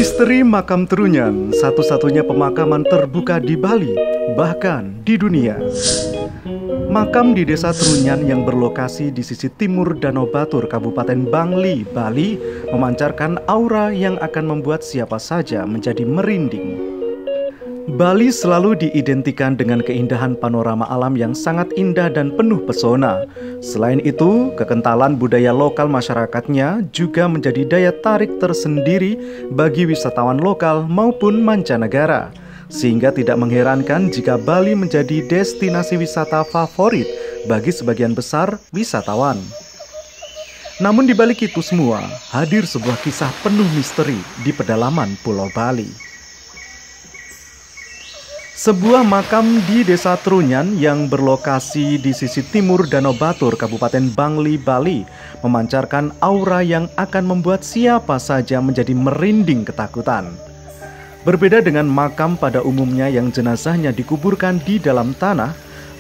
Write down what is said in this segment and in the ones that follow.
Misteri makam Trunyan, satu-satunya pemakaman terbuka di Bali, bahkan di dunia. Makam di desa Trunyan yang berlokasi di sisi timur Danau Batur, Kabupaten Bangli, Bali, memancarkan aura yang akan membuat siapa saja menjadi merinding. Bali selalu diidentikan dengan keindahan panorama alam yang sangat indah dan penuh pesona. Selain itu, kekentalan budaya lokal masyarakatnya juga menjadi daya tarik tersendiri bagi wisatawan lokal maupun mancanegara. Sehingga tidak mengherankan jika Bali menjadi destinasi wisata favorit bagi sebagian besar wisatawan. Namun di balik itu semua, hadir sebuah kisah penuh misteri di pedalaman Pulau Bali. Sebuah makam di desa Trunyan yang berlokasi di sisi timur Danau Batur, Kabupaten Bangli, Bali, memancarkan aura yang akan membuat siapa saja menjadi merinding ketakutan. Berbeda dengan makam pada umumnya yang jenazahnya dikuburkan di dalam tanah,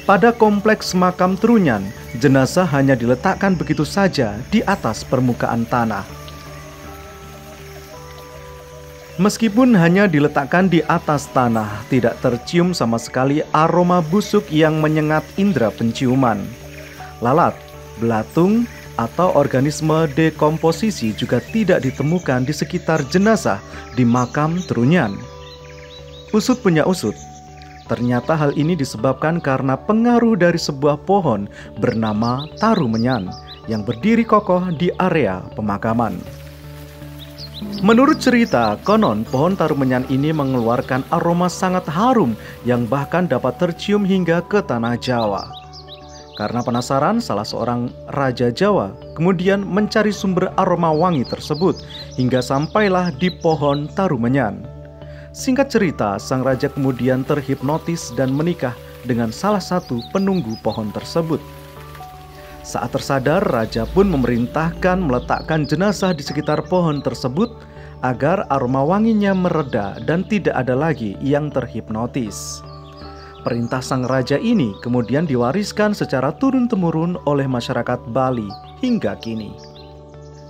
pada kompleks makam Trunyan, jenazah hanya diletakkan begitu saja di atas permukaan tanah. Meskipun hanya diletakkan di atas tanah, tidak tercium sama sekali aroma busuk yang menyengat indera penciuman. Lalat, belatung, atau organisme dekomposisi juga tidak ditemukan di sekitar jenazah di makam Trunyan. Usut punya usut, ternyata hal ini disebabkan karena pengaruh dari sebuah pohon bernama tarumenyan yang berdiri kokoh di area pemakaman. Menurut cerita, konon pohon tarumenyan ini mengeluarkan aroma sangat harum yang bahkan dapat tercium hingga ke tanah Jawa. Karena penasaran, salah seorang raja Jawa kemudian mencari sumber aroma wangi tersebut hingga sampailah di pohon tarumenyan. Singkat cerita, sang raja kemudian terhipnotis dan menikah dengan salah satu penunggu pohon tersebut. Saat tersadar, raja pun memerintahkan meletakkan jenazah di sekitar pohon tersebut agar aroma wanginya mereda dan tidak ada lagi yang terhipnotis. Perintah sang raja ini kemudian diwariskan secara turun-temurun oleh masyarakat Bali hingga kini.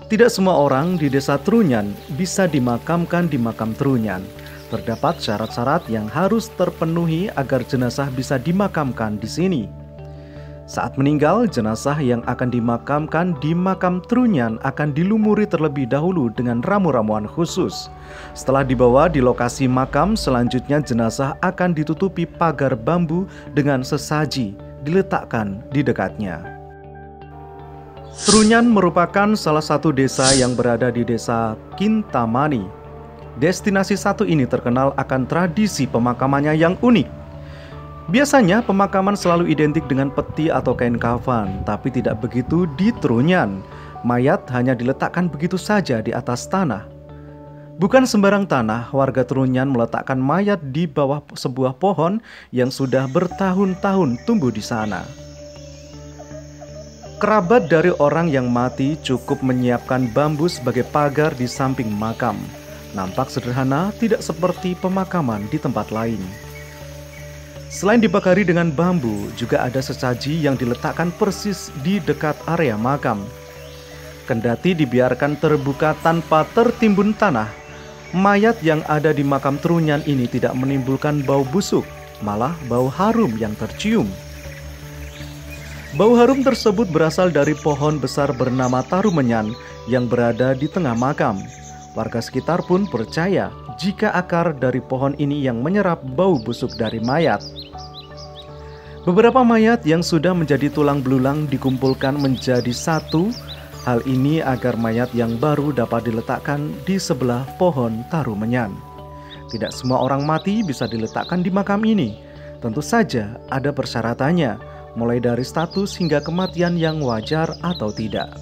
Tidak semua orang di desa Trunyan bisa dimakamkan di makam Trunyan. Terdapat syarat-syarat yang harus terpenuhi agar jenazah bisa dimakamkan di sini. Saat meninggal, jenazah yang akan dimakamkan di makam Trunyan akan dilumuri terlebih dahulu dengan ramu-ramuan khusus. Setelah dibawa di lokasi makam, selanjutnya jenazah akan ditutupi pagar bambu dengan sesaji diletakkan di dekatnya. Trunyan merupakan salah satu desa yang berada di desa Kintamani. Destinasi satu ini terkenal akan tradisi pemakamannya yang unik. Biasanya pemakaman selalu identik dengan peti atau kain kafan, tapi tidak begitu di Trunyan. Mayat hanya diletakkan begitu saja di atas tanah. Bukan sembarang tanah, warga Trunyan meletakkan mayat di bawah sebuah pohon yang sudah bertahun-tahun tumbuh di sana. Kerabat dari orang yang mati cukup menyiapkan bambu sebagai pagar di samping makam. Nampak sederhana, tidak seperti pemakaman di tempat lain. Selain dibakari dengan bambu, juga ada sesaji yang diletakkan persis di dekat area makam. Kendati dibiarkan terbuka tanpa tertimbun tanah, mayat yang ada di makam Trunyan ini tidak menimbulkan bau busuk, malah bau harum yang tercium. Bau harum tersebut berasal dari pohon besar bernama tarumenyan yang berada di tengah makam. Warga sekitar pun percaya jika akar dari pohon ini yang menyerap bau busuk dari mayat. Beberapa mayat yang sudah menjadi tulang belulang dikumpulkan menjadi satu. Hal ini agar mayat yang baru dapat diletakkan di sebelah pohon tarumenyan. Tidak semua orang mati bisa diletakkan di makam ini. Tentu saja ada persyaratannya, mulai dari status hingga kematian yang wajar atau tidak.